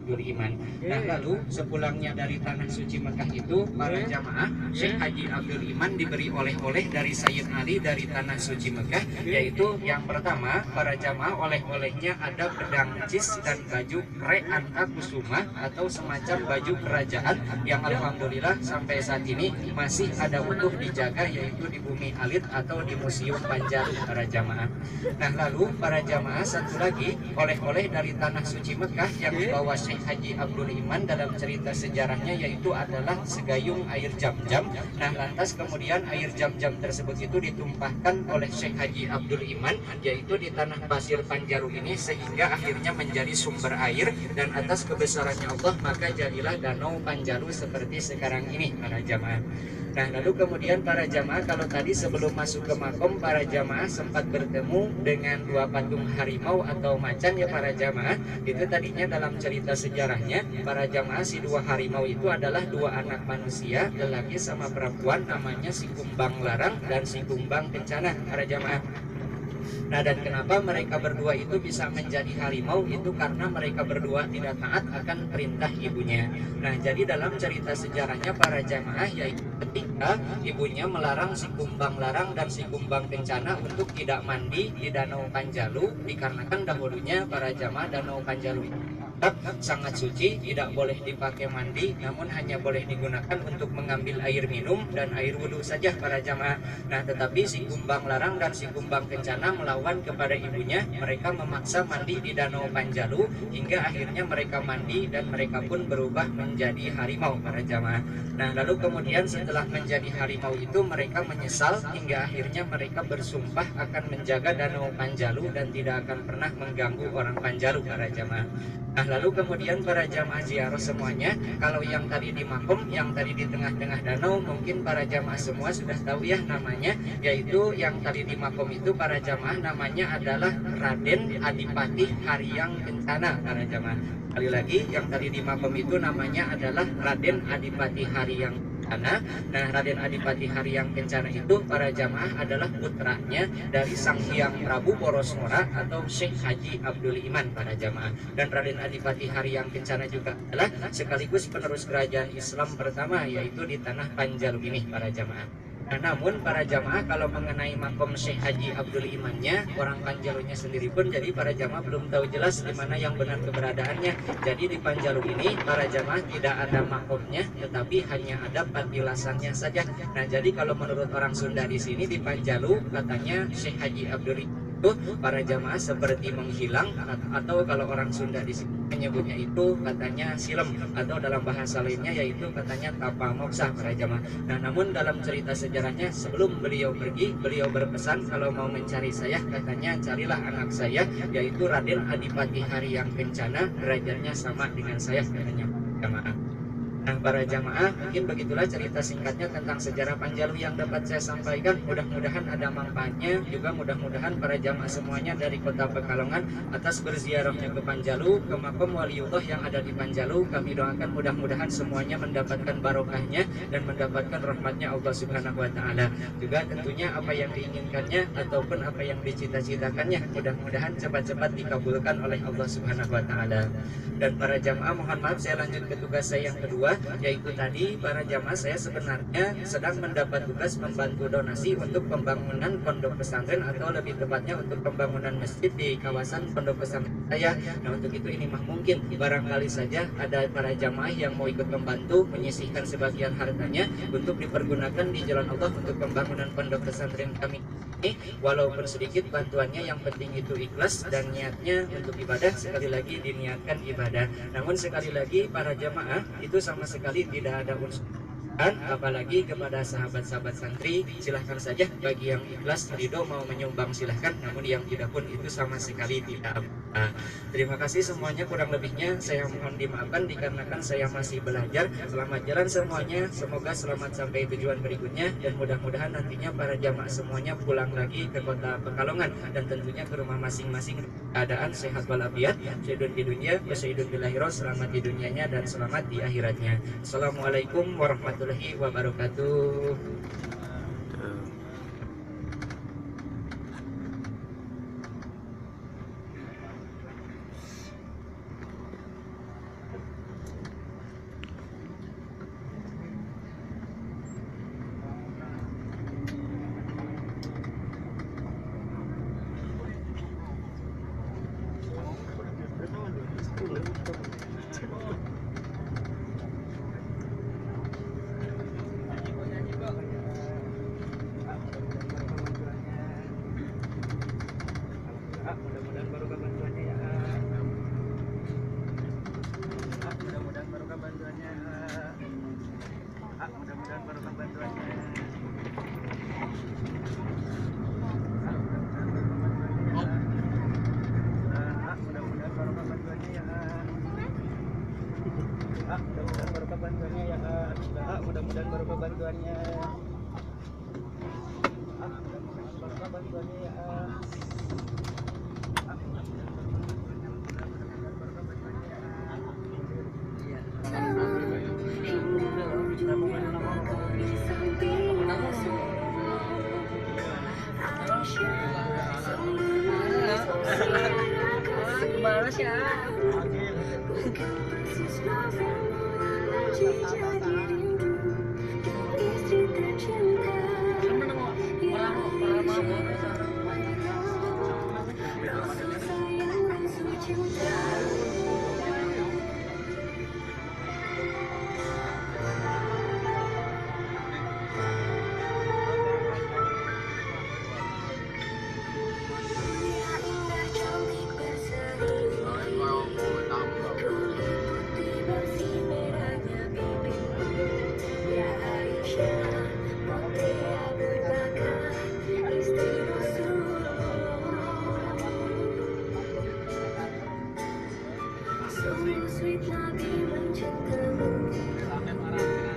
Abdul Iman. Nah, lalu sepulangnya dari tanah suci Mekah itu, para jamaah Syekh Haji Abdul Iman diberi oleh-oleh dari Sayyid Ali dari tanah suci Mekah, yaitu yang pertama, para jamaah oleh-olehnya ada pedang cis dan baju Re'anta Kusuma atau semacam baju kerajaan yang alhamdulillah sampai saat ini masih ada utuh dijaga, yaitu di Bumi Alit atau di Museum Panjalu, para jamaah. Nah, lalu para jamaah satu lagi oleh-oleh dari tanah suci Mekah yang dibawa Syekh Haji Abdul Iman dalam cerita sejarahnya, yaitu adalah segayung air jam-jam. Nah, lantas kemudian air jam-jam tersebut itu ditumpahkan oleh Syekh Haji Abdul Iman, yaitu di tanah pasir Panjalu ini, sehingga akhirnya menjadi sumber air, dan atas kebesarannya Allah maka jadilah danau Panjalu seperti sekarang ini, para jamaah. Nah, lalu kemudian para jamaah, kalau tadi sebelum masuk ke makom, para jamaah sempat bertemu dengan dua patung harimau atau macan ya para jamaah. Itu tadinya dalam cerita sejarahnya, para jamaah si dua harimau itu adalah dua anak manusia, lelaki sama perempuan, namanya si Kumbang Larang dan si Kumbang Kencana, para jamaah. Nah, dan kenapa mereka berdua itu bisa menjadi harimau, itu karena mereka berdua tidak taat akan perintah ibunya. Nah, jadi dalam cerita sejarahnya para jamaah, yaitu ketika ibunya melarang si Kumbang Larang dan si Kumbang Kencana untuk tidak mandi di Danau Panjalu, dikarenakan dahulunya para jamaah Danau Panjalu itu sangat suci, tidak boleh dipakai mandi, namun hanya boleh digunakan untuk mengambil air minum dan air wudhu saja, para jamaah. Nah, tetapi si Kumbang Larang dan si Kumbang Kencana melawan kepada ibunya. Mereka memaksa mandi di Danau Panjalu hingga akhirnya mereka mandi dan mereka pun berubah menjadi harimau, para jamaah. Nah, lalu kemudian setelah menjadi harimau itu mereka menyesal hingga akhirnya mereka bersumpah akan menjaga Danau Panjalu dan tidak akan pernah mengganggu orang Panjalu, para jamaah. Nah, lalu kemudian para jamaah ziarah semuanya, kalau yang tadi di makom, yang tadi di tengah-tengah danau, mungkin para jamaah semua sudah tahu ya namanya, yaitu yang tadi di makom itu para jamaah namanya adalah Raden Adipati Haryang Kencana, para jamaah. Sekali lagi, yang tadi di makom itu namanya adalah Raden Adipati Haryang Kencana. Nah, Raden Adipati Haryang Kencana itu para jamaah adalah putranya dari Sang Hyang Prabu Porosmora atau Syekh Haji Abdul Iman, para jamaah. Dan Raden Adipati Haryang Kencana juga adalah sekaligus penerus kerajaan Islam pertama, yaitu di tanah Panjalu ini, para jamaah. Nah, namun para jamaah kalau mengenai makom Syekh Haji Abdul Imannya, orang Panjalunya sendiri pun jadi para jamaah belum tahu jelas di mana yang benar keberadaannya. Jadi di Panjalu ini para jamaah tidak ada makomnya, tetapi hanya ada patilasannya saja. Nah, jadi kalau menurut orang Sunda di sini di Panjalu katanya Syekh Haji Abdul Iman itu para jamaah seperti menghilang, atau kalau orang Sunda di sini menyebutnya itu katanya silem, atau dalam bahasa lainnya yaitu katanya tapa moksa, para jamaah. Nah, namun dalam cerita sejarahnya sebelum beliau pergi, beliau berpesan kalau mau mencari saya, katanya carilah anak saya, yaitu Raden Adipati Haryang Kencana, derajatnya sama dengan saya, katanya, jamaah. Nah, para jamaah, mungkin begitulah cerita singkatnya tentang sejarah Panjalu yang dapat saya sampaikan. Mudah-mudahan ada manfaatnya, juga mudah-mudahan para jamaah semuanya dari kota Pekalongan atas berziarahnya ke Panjalu, ke makom waliullah yang ada di Panjalu, kami doakan mudah-mudahan semuanya mendapatkan barokahnya dan mendapatkan rahmatnya Allah Subhanahu wa Ta'ala. Juga tentunya apa yang diinginkannya ataupun apa yang dicita-citakannya mudah-mudahan cepat-cepat dikabulkan oleh Allah Subhanahu wa Ta'ala. Dan para jamaah, mohon maaf saya lanjut ke tugas saya yang kedua, yaitu tadi para jamaah saya sebenarnya sedang mendapat tugas membantu donasi untuk pembangunan pondok pesantren, atau lebih tepatnya untuk pembangunan masjid di kawasan pondok pesantren saya. Nah, untuk itu ini mah mungkin barangkali saja ada para jamaah yang mau ikut membantu menyisihkan sebagian hartanya untuk dipergunakan di jalan Allah untuk pembangunan pondok pesantren kami ini. Walaupun sedikit bantuannya, yang penting itu ikhlas dan niatnya untuk ibadah. Sekali lagi diniatkan ibadah. Namun sekali lagi para jamaah itu sama sekali tidak ada unsur, apalagi kepada sahabat-sahabat santri, silahkan saja. Bagi yang ikhlas ridho mau menyumbang silahkan, namun yang tidak pun itu sama sekali tidak. Terima kasih semuanya, kurang lebihnya saya mohon dimaafkan dikarenakan saya masih belajar. Selamat jalan semuanya, semoga selamat sampai tujuan berikutnya, dan mudah-mudahan nantinya para jamaah semuanya pulang lagi ke kota Pekalongan dan tentunya ke rumah masing-masing keadaan sehat walafiat, syahidun di dunia, syahidun di akhirat, selamat di dunianya dan selamat di akhiratnya. Assalamualaikum warahmatullahi wabarakatuh. Mudah-mudahan barokah bantuannya ya Kak. Mudah-mudahan barokah bantuannya. Mudah-mudahan barokah bantuannya ya Kak. Gimana sih?